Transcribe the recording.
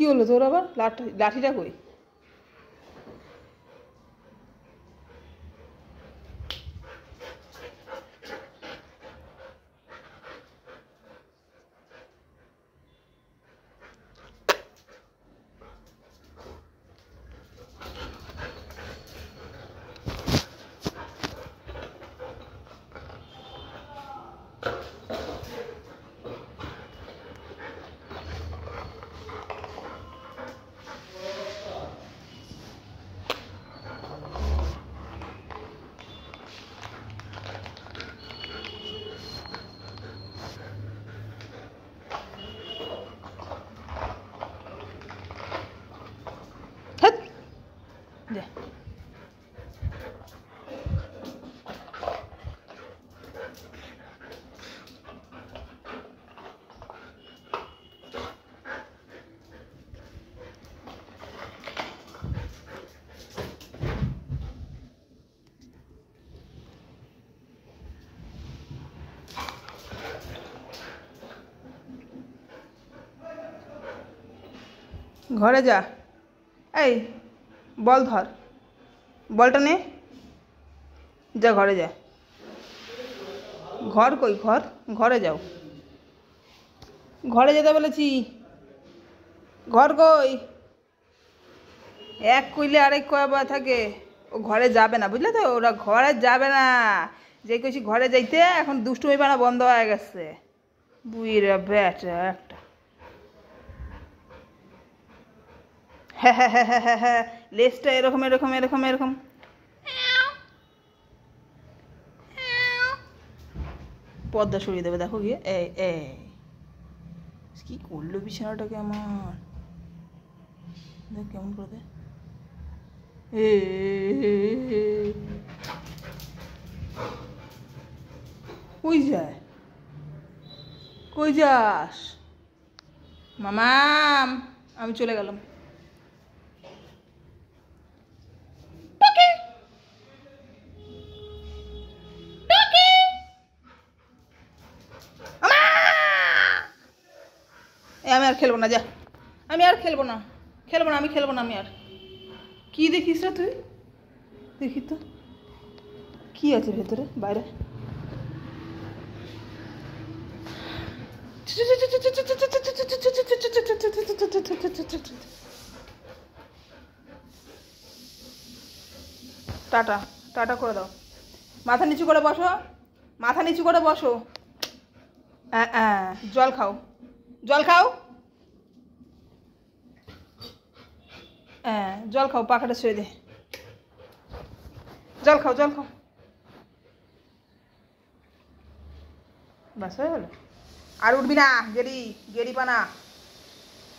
হলো তোর আবার? লাঠিটা কই? ঘরে যা। এই বল ধর, বলটা নে, যা ঘরে যা। ঘর কই? ঘরে যাও, ঘরে যেতে বলেছি। ঘর কই? এক কইলে আরেক কয়া থাকে। ও ঘরে যাবে না, বুঝলে তো? ওরা ঘরে যাবে না। যে কইছি ঘরে যাইতে, এখন দুষ্টুমি বানা বন্ধ হয়ে গেছে। বুইরা বেটা একটা। হ্যাঁ হ্যাঁ হ্যাঁ হ্যাঁ হ্যাঁ হ্যাঁ, লেজটা এরকম এরকম এরকম এরকম। পর্দা সরিয়ে দেবে, দেখো গিয়ে। এই কি করলো বিছানাটাকে আমার? দেখ কেমন করে দে। কই যায়? কই যাস মামাম? আমি চলে গেলাম। আমি আর খেলবো না, যা। আমি আর খেলবো না, আমি খেলবো না। আমি আর কি দেখিস রে তুই? দেখি তো কি আছে ভেতরে, বাইরে। টাটা টাটা করে দাও। মাথা নিচু করে বসো, মাথা নিচু করে বসো। জল খাও, জল খাও। জল খাও, পাখাটা ছেড়ে দে। জল খাও, জল খাও। বাস হয়ে গেল? আর উঠবি না, গেরি গেরি পানা।